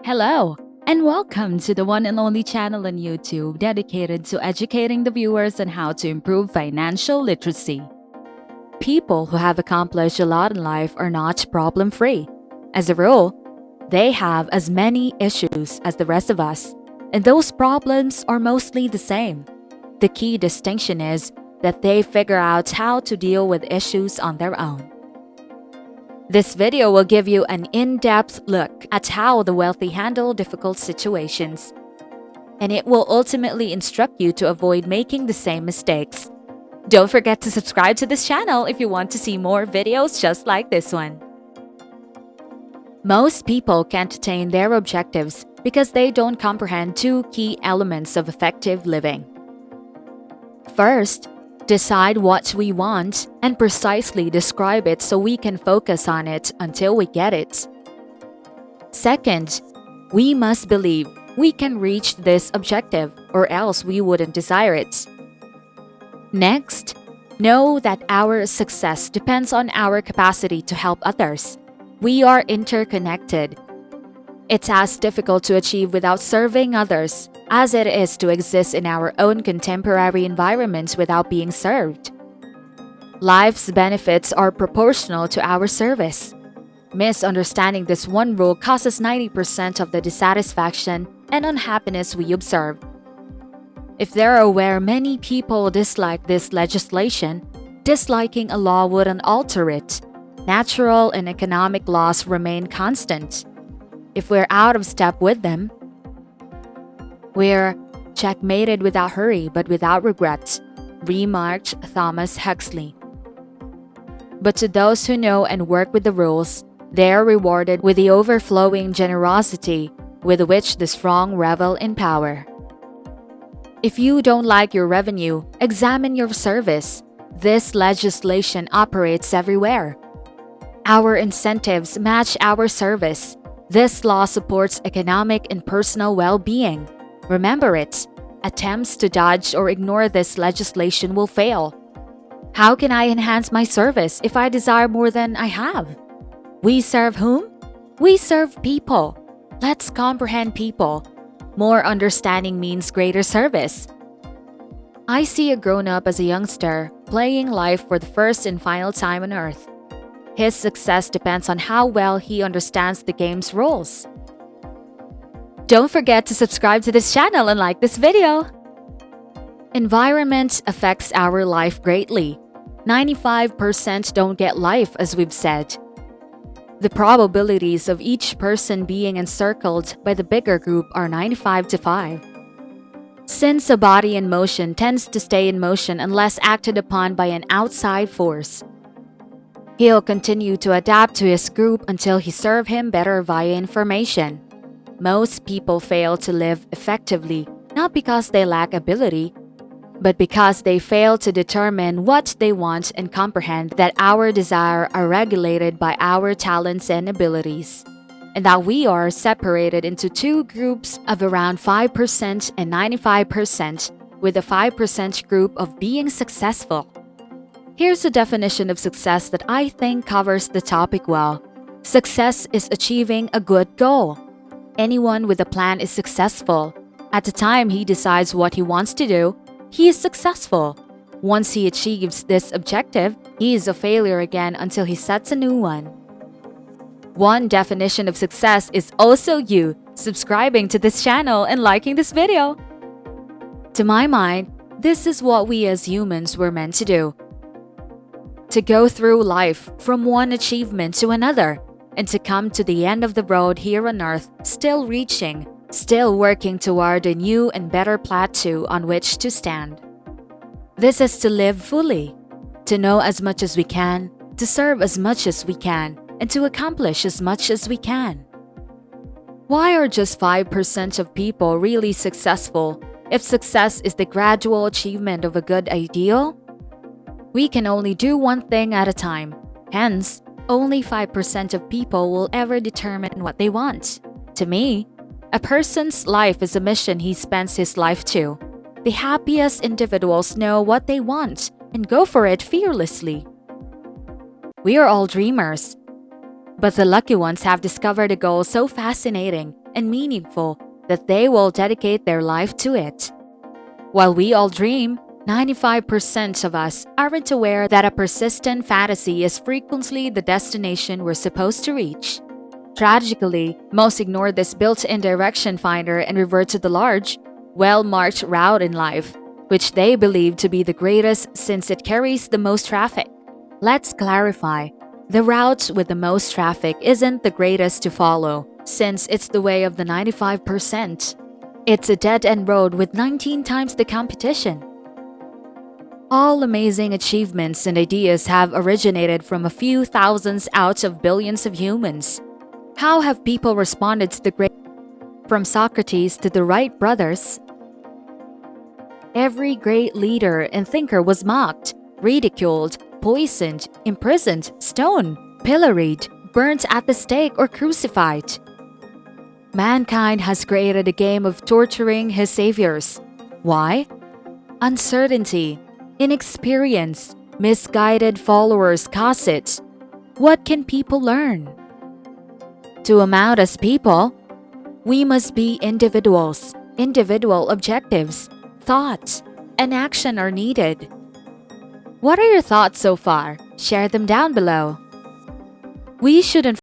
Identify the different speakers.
Speaker 1: Hello, and welcome to the one and only channel on YouTube dedicated to educating the viewers on how to improve financial literacy. People who have accomplished a lot in life are not problem free. As a rule, they have as many issues as the rest of us, and those problems are mostly the same. The key distinction is that they figure out how to deal with issues on their own. This video will give you an in-depth look at how the wealthy handle difficult situations, and it will ultimately instruct you to avoid making the same mistakes. Don't forget to subscribe to this channel if you want to see more videos just like this one. Most people can't attain their objectives because they don't comprehend two key elements of effective living. First, decide what we want and precisely describe it so we can focus on it until we get it. Second, we must believe we can reach this objective or else we wouldn't desire it. Next, know that our success depends on our capacity to help others. We are interconnected. It's as difficult to achieve without serving others as it is to exist in our own contemporary environments without being served. Life's benefits are proportional to our service. Misunderstanding this one rule causes 90% of the dissatisfaction and unhappiness we observe. If they're aware many people dislike this legislation, disliking a law wouldn't alter it. Natural and economic laws remain constant. If we're out of step with them, we're checkmated without hurry but without regret, remarked Thomas Huxley. But to those who know and work with the rules, they're rewarded with the overflowing generosity with which the strong revel in power. If you don't like your revenue, examine your service. This legislation operates everywhere. Our incentives match our service. This law supports economic and personal well-being. Remember it. Attempts to dodge or ignore this legislation will fail. How can I enhance my service if I desire more than I have? We serve whom? We serve people. Let's comprehend people. More understanding means greater service. I see a grown-up as a youngster playing life for the first and final time on earth. His success depends on how well he understands the game's rules. Don't forget to subscribe to this channel and like this video. Environment affects our life greatly. 95% don't get life, as we've said. The probabilities of each person being encircled by the bigger group are 95-5. Since a body in motion tends to stay in motion unless acted upon by an outside force, he'll continue to adapt to his group until he serve him better via information. Most people fail to live effectively, not because they lack ability, but because they fail to determine what they want and comprehend that our desire are regulated by our talents and abilities, and that we are separated into two groups of around 5% and 95%, with the 5% group of being successful. Here's a definition of success that I think covers the topic well. Success is achieving a good goal. Anyone with a plan is successful. At the time he decides what he wants to do, he is successful. Once he achieves this objective, he is a failure again until he sets a new one. One definition of success is also you subscribing to this channel and liking this video. To my mind, this is what we as humans were meant to do. To go through life from one achievement to another, and to come to the end of the road here on earth, still reaching, still working toward a new and better plateau on which to stand. This is to live fully, to know as much as we can, to serve as much as we can, and to accomplish as much as we can. Why are just 5% of people really successful if success is the gradual achievement of a good ideal? We can only do one thing at a time. Hence, only 5% of people will ever determine what they want. To me, a person's life is a mission he spends his life to. The happiest individuals know what they want and go for it fearlessly. We are all dreamers, but the lucky ones have discovered a goal so fascinating and meaningful that they will dedicate their life to it. While we all dream, 95% of us aren't aware that a persistent fantasy is frequently the destination we're supposed to reach. Tragically, most ignore this built-in direction finder and revert to the large, well-marked route in life, which they believe to be the greatest since it carries the most traffic. Let's clarify. The route with the most traffic isn't the greatest to follow, since it's the way of the 95%. It's a dead-end road with 19 times the competition. All amazing achievements and ideas have originated from a few thousands out of billions of humans. How have people responded to the great? From Socrates to the Wright brothers, every great leader and thinker was mocked, ridiculed, poisoned, imprisoned, stoned, pilloried, burnt at the stake, or crucified. Mankind has created a game of torturing his saviors. Why? Uncertainty, inexperience, misguided followers cause it. What can people learn? To amount as people, we must be individuals. Individual objectives, thoughts, and action are needed. What are your thoughts so far? Share them down below. We shouldn't